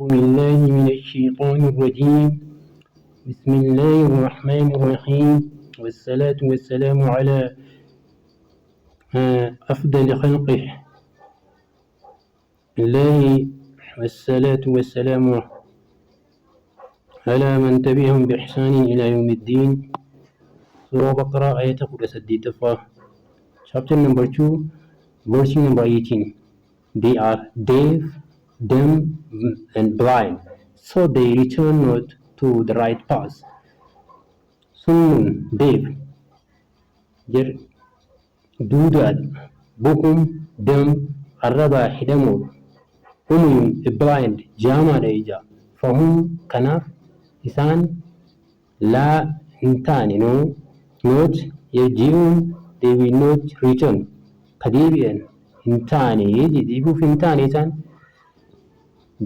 بالله من الشيطان الرجيم. بسم الله الرحمن الرحيم، والصلاة والسلام على أفضل خلقه الله، والصلاة والسلام على من تبعهم بإحسان إلى يوم الدين. سورة بقرة آية قد سديت chapter number 2 verse number 18. They are deaf, dumb, and blind, so they return not to the right path. Summun, deaf, jir duudaadha, bukum, dumb, arrabaa hidhamuudha, umyun blind, jaamaadha ija, fahum kanaaf isaan laa hin taane not yarji'uun, they will not return, ka deebi'an hin taane deebi'uuf hin taane isaan.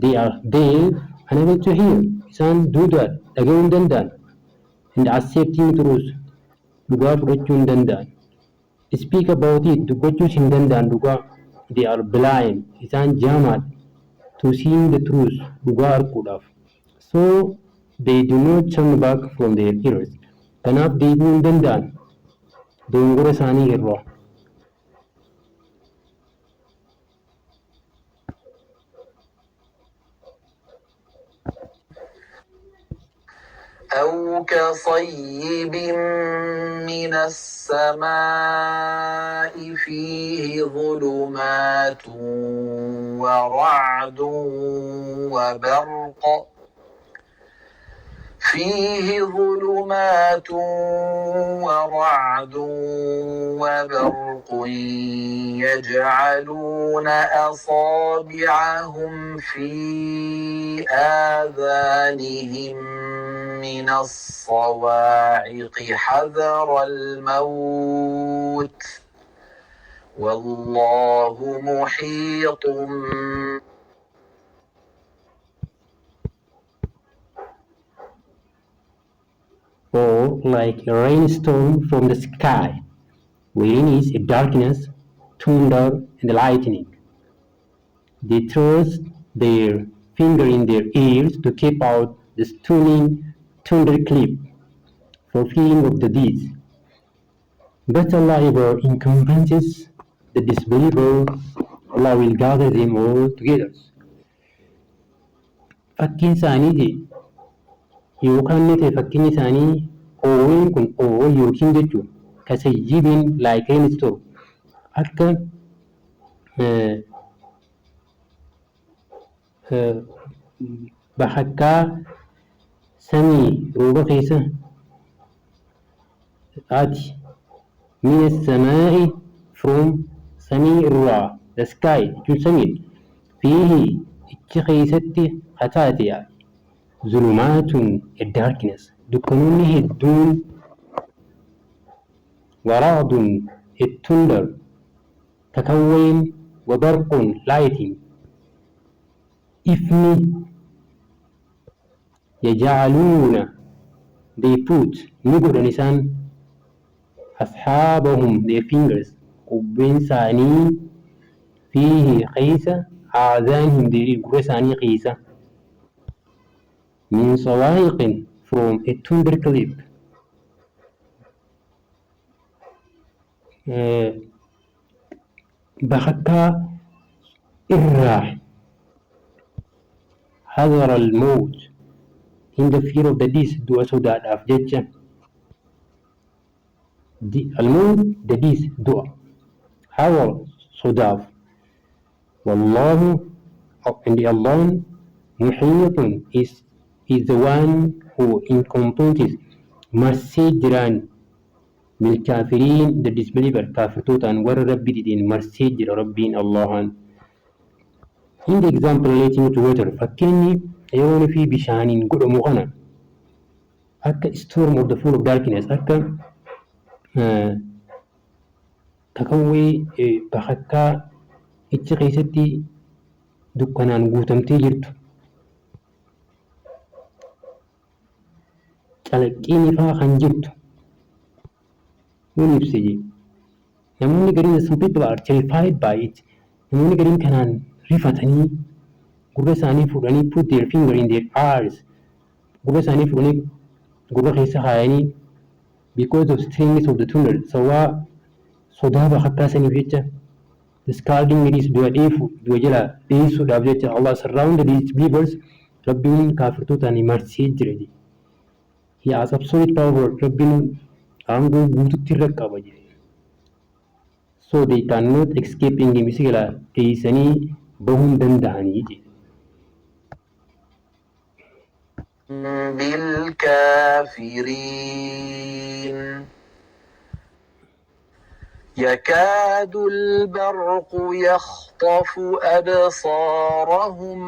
They are deaf, unable to hear, isaan duudaadha, dhaga'uu hin danda'an, and accepting truth, dhugaa fudhachuu hin danda'an. Speak about it, dubbachuus hin danda'an dhugaa. They are blind, isaan jaamaadha, to seeing the truth, dhugaa arguudhaaf. So they do not turn back from their errors. Kanaaf deebi'uu hin danda'an dogongora isaanii irraa. أو كصيب من السماء فيه ظلمات ورعد وبرق يجعلون أصابعهم في آذانهم من الصواعق حذر الموت والله محيط Or like a rainstorm from the sky, wherein is a darkness, thunder, and lightning. They thrust their finger in their ears to keep out the stunning thunderclap, fulfilling of the deeds. But Allah ever encompasses the disbeliever. Allah will gather them all together. Fakkiin isaanii yookaan ni ta'e fakkiin isaanii oowwiin kun oowwoo yookiin jechuun kasayyibiin like rainstorm akka bahakkaa samii rooba keessa ati mina samaa'i from samii irraa the sky jechuun samii fiihi ichi keessatti hataate zulumaatun a darkness, dukkanoonni hedduun, waraadun a thunder, kakawween, wabarqun lightning, ifni, yaja'aluuna they put ni godhan isaan asxaabahum their fingers qubbeen isaanii fiihi keessa aazaanihim gurra isaanii keessa min sawaa'iqin from a thunderclap, bahakkaa irraa hadara al-mawt, in the fear of the death, du'a sodaadhaaf jecha. Al-mawt, the death, du'a, hadar sodaaf. Wallahu, and Allah muhiitun is the one who encompasses marsee jiraan bilkaafiriin the disbeliever kaafirtootaan warra rabbi dideen marsee jira rabbiin Allahan. In the example relating to water, fakkeenyi yeroo fi bishaaniin godhamu kana akka storm of the full of darkness, akka kakawwee bahakkaa ichi keessatti dukkanaan guutamtee jirtu. Calaqqiin ifaa kan jirtu kun ibse namoonni gariin some people are terrified by it. Namoonni gariin kanaan rifatanii gurra isaanii fuudhanii put their finger in their ears, gurra isaanii fuudhanii gurra keessa kaayanii because of strings of the tunnel, sawaa sodaa bakakkaa saniif jecha the scalding means du'a jala dhiisuudhaaf jecha Allah surrounded his believers, rabbiin kaafirtootaan marsee jira jedhe. He has absolute power, rabbiin aangoo guututti irra qaba jedhe. So they cannot escape him, misila dhiisanii bahuu hin danda'anii jedhe. بالكافرين يكاد البرق يخطف أبصارهم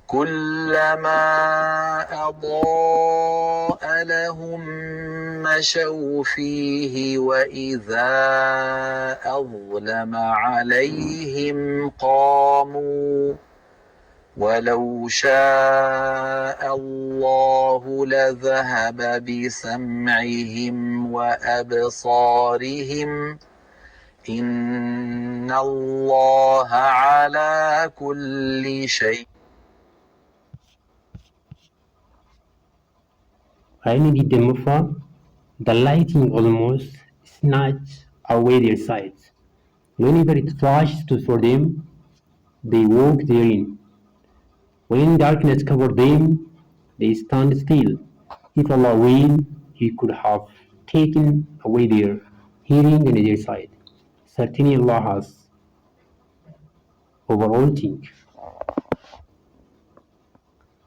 كلما أضاء لهم مشوا فيه وإذا أظلم عليهم قاموا ولو شاء الله لذهب بسمعهم وأبصارهم إن الله على كل شيء. Ayni digdammaffaa the lighting almost snatched away their sight. Whenever it flashed for them, they walked therein. When darkness covered them, they stand still. If Allah willed, He could have taken away their hearing and their sight. Certainly Allah has over all things.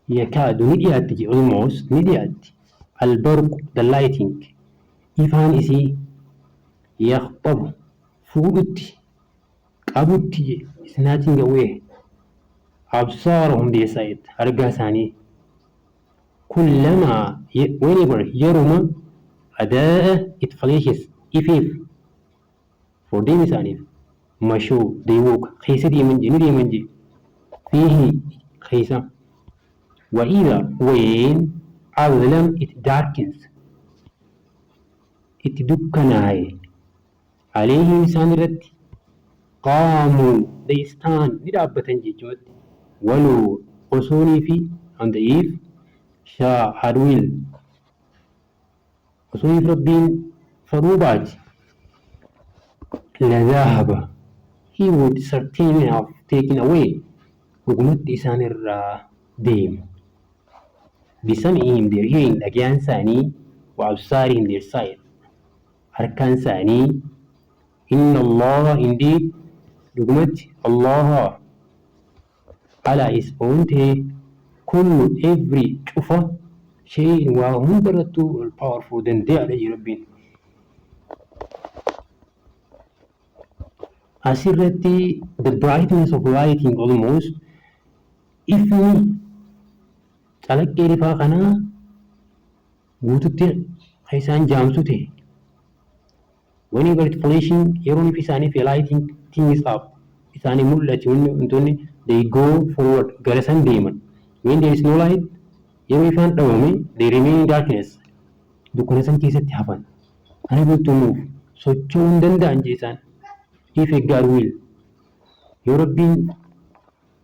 يكاد نديات almost نديات البرق the lighting ifaan isii يخطب fuudhutti qabutti snatching away أبصارهم their sight argaa isaanii كلما whenever yeruma أداء it flashes ifeef for them isaaniif mashuu they walk keessa deeman je فيه keessa وإذا when أظلم it darkens it dukkanaa'e عليهم isaan irratti قاموا they stand ni dhaabbatan jechuudha. ولو osoo fi on the if shaa had will osoo if rabbiin fadhuu baate لذهب he would certainly have taken away dhugumatti isaan irraa deemu. بسمعهم their hearing dhagayaan isaanii وأبصارهم their sight harkaan isaanii إن الله indeed dhugumatti Allah على his own كل every cufa شيء وهم درتو powerful dandee على ربين. asirratti the brightness of lighting almost ifni calaqqee rifaa kanaa guututti isaan jaamsu ta'e whenever it flashing yeroon ifi isaanii fi lighting things up isaanii mul'atu wantoonni they go forward gara san deeman. When there is no light yeroo ifaan dhawame they remain in darkness dukkana san keessatti hafan unable to move socho'uu hin danda'an jeesaan. If a God will yoo rabbiin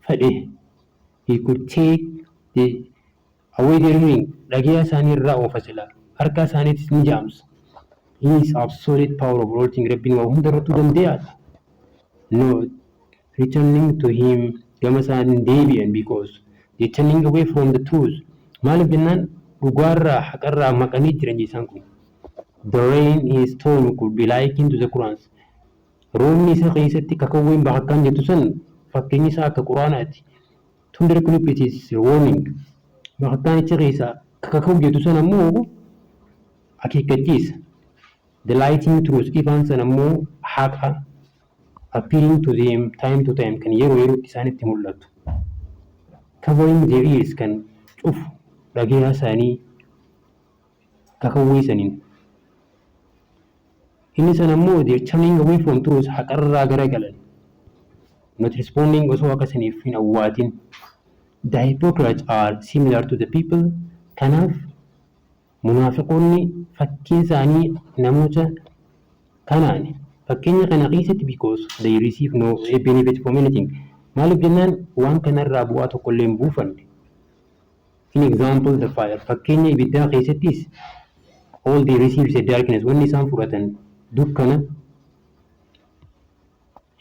fedhe he could take the away their hearing dhagayaa isaanii irraa oofa sila harka isaaniitis ni jaamsa. He is absolute power of all things. rabbiin waa hunda irrattuu dande'aadha. No returning to him gama isaan deebi'an because they turning away from the truth. maaliif jennaan dhugaarraa haqarraa maqanii jiran isaan kun. The rain in storm could be likened to the Quran. roobni isa keessatti kakawween bakakkaan jettu san fakkeenyi isaa akka quraanaati. Thunder clip it is warning. bakakkaan icha keessaa kakakaw jettu san ammoo akeekkachiisa. The lighting truth ifaan san ammoo haqa appearing to them time to time kan yeroo yerootti isaanitti mul'atu. Covering their ears kan cufu dhagayaa isaanii kakawwee saniin. Inni san ammoo they're turning away from truth haqarraa garagalan. Not responding osoo akka saniif hin awwaatin. The hypocrites are similar to the people. Kanaaf munaafiqoonni fakkiin isaanii namoota kanaani. Fakkeenya kana keessatti because they receive no benefit from anything. maaliif jennaan waan kanarraa bu'aa tokko illee hin buufanne. In example the fire, fakkeenya ibiddaa keessattis all they receive is a darkness, wanni isaan fudhatan dukkana.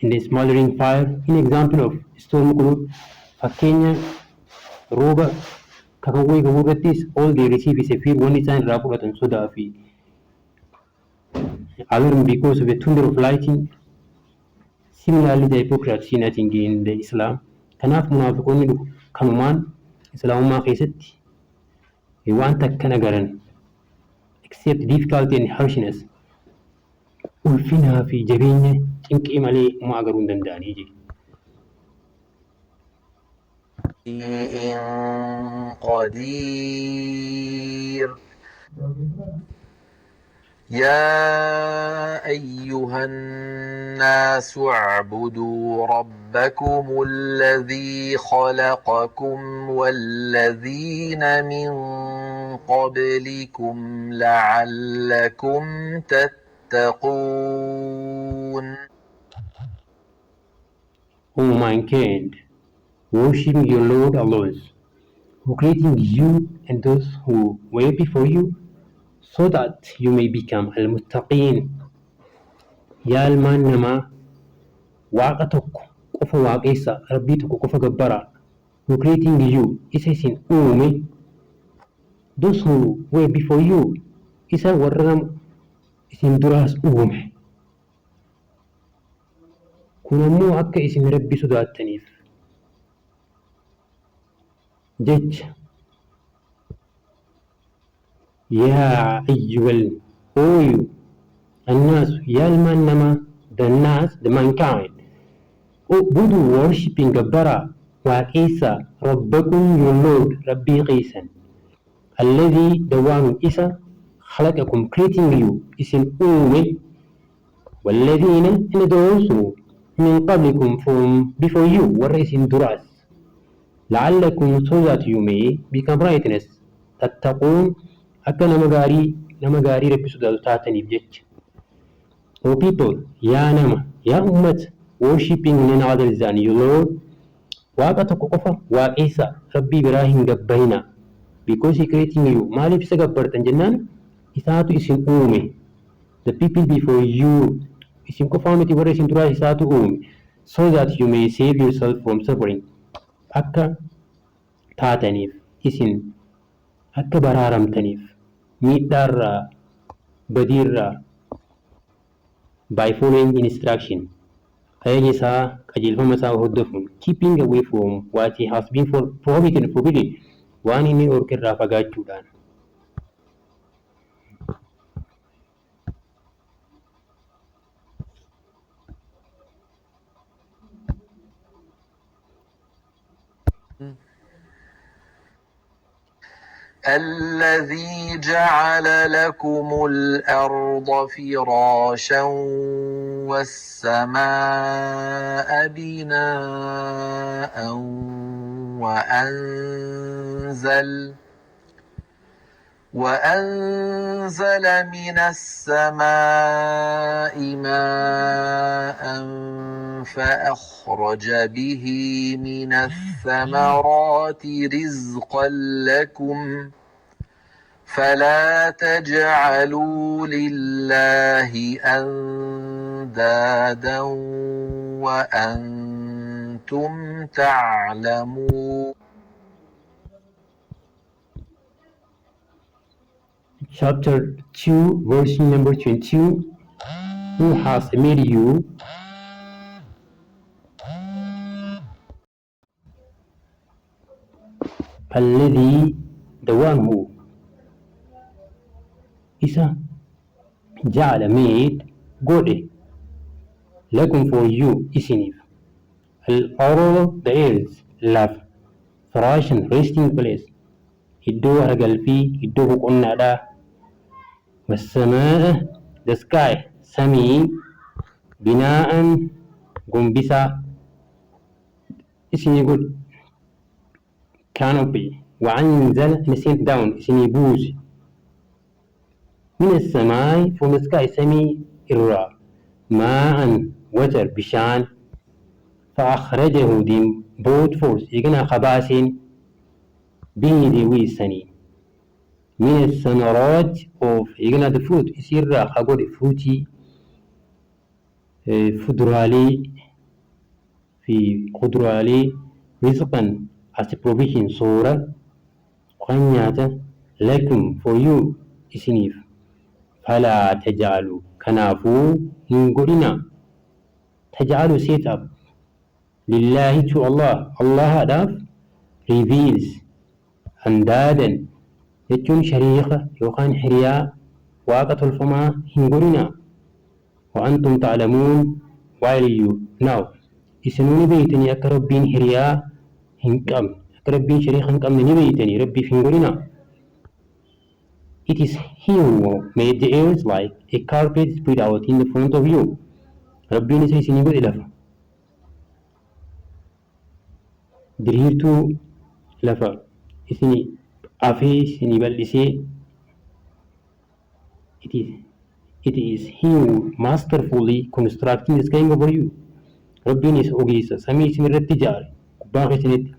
In the smoldering fire, in example of storm cloud, fakkeenya rooba kakawwee qabuu irrattis all they receive is a fear, wanni isaan irraa fudhatan sodaa fi alarm because of the thunder of lightning. Similarly, the hypocrites see nothing in the Islam. Kanaaf munaafiqoonni kanumaan islaamummaa keessatti waan takka nagaran except difficulty and harshness, ulfinaa fi jabeenya cinqii malee uma agaruu hin danda'anii jedhe. قدير يا أيها الناس اعبدوا ربكم الذي خلقكم والذين من قبلكم لعلكم تتقون. O mankind, worship your Lord Allah, who created you and those who were before you, so that you may become al-muttaqin. Yaa ilmaan namaa, waaqa tokko qofa waaqessa, rabbii tokko qofa gabbara, who created you, isa isin uume, those who were before you, isa warra isin duraas uume. Kun ammoo akka isin rabbi sodaattaniif jecha. يا أيها الناس, يا المنما, the nas, the mankind, اعبدوا worshipping gabbara waaqessa rabbakum your Lord, rabbii qeessan, الذي the one isa خلقكم creating you, isin uume, والذين and those who من قبلكم from before you, warra isin duraas, لعلكم so that you may become righteous, تتقون akka nama gaarii rabbi sodaatu taataniif jecha. O people, yaa nama, yaa ummata, worshipping none other than your Lord, waaqa tokko qofa waaqessa, rabbii biraa hin gabbarina, because he creating you. Maaliif isa gabbartan jennaan isaatu isin uume. The people before you, isin qofaa miti warra isin duraa isaatu uume, so that you may save yourself from suffering, akka taataniif, isin akka baraaramtaniif miidhaarraa badiirraa by following instruction, ajaja isaa qajeelfama isaa hordofuun, keeping away from what he has been forbidden, waan inni dhorke irraa fagaachuudhaan. الذي جعل لكم الأرض فراشا والسماء بناء وأنزل من السماء ماء فأخرج به من الثمرات رزقا لكم فلا تجعلوا لله أندادا وأنتم تعلمون. Chapter 2, verse number 22. Who has made you الذي, the one who, isa جعل made godhe لكم for you isiniif الأرض the earth love فراشا resting place iddoo aragalfii iddoo boqonnaadhaa والسماء the sky samii بناء gombisaa isinii godhe canopy وأنزل and sent down isinii buuse من السماء from the sky samii irraa ماء water bishaan فأخرجه دين بوت فورس إيقنا خباسين به دي ويساني من الثمرات of إيقنا the fruit يصير خاقود فروتي فدرالي في خضرالي رزقا as a provision صورة قنياتا لكم for you إسنيف فلا تجعلوا كنافو نقولنا تجعلوا set up لله to Allah Allah هدف reveals أندادا يجون شريخة يوخان حرياء واقة الفما هنقولنا وأنتم تعلمون while you know إسنوني بيتني أكربين حرياء هنقم أكربين شريخ هنقم نبيتني ربي هنقولنا. It is he who made the earth like a carpet spread out in the front of you. ربي نسي سنقول إلفا diriirtuu lafa isini afee isini bal'isee it is he who masterfully constructing the sky over you. Rabbiinis ogeessa samii isin irratti ijaare gubbaa keessanitti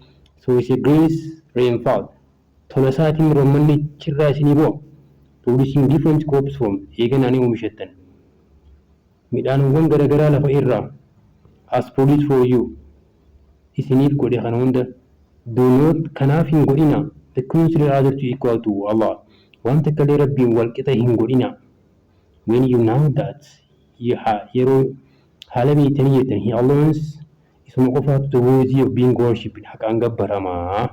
so is a grace rainfall tola isaatiin roobmanni chirraa isinii bu'a producing different crops from eeganaanii oomishattan midhaanowwan garagaraa lafa irraa as produce for you isiniif godhe kana hunda do not kanaaf hin godhina the consider other to equal to Allah waan takka illee rabbiin wal qixa hin godhina when you know that yeroo haala beektanii jettan he alone isuma qofaatu the worthy of being worshipped haqaan gabbaramaa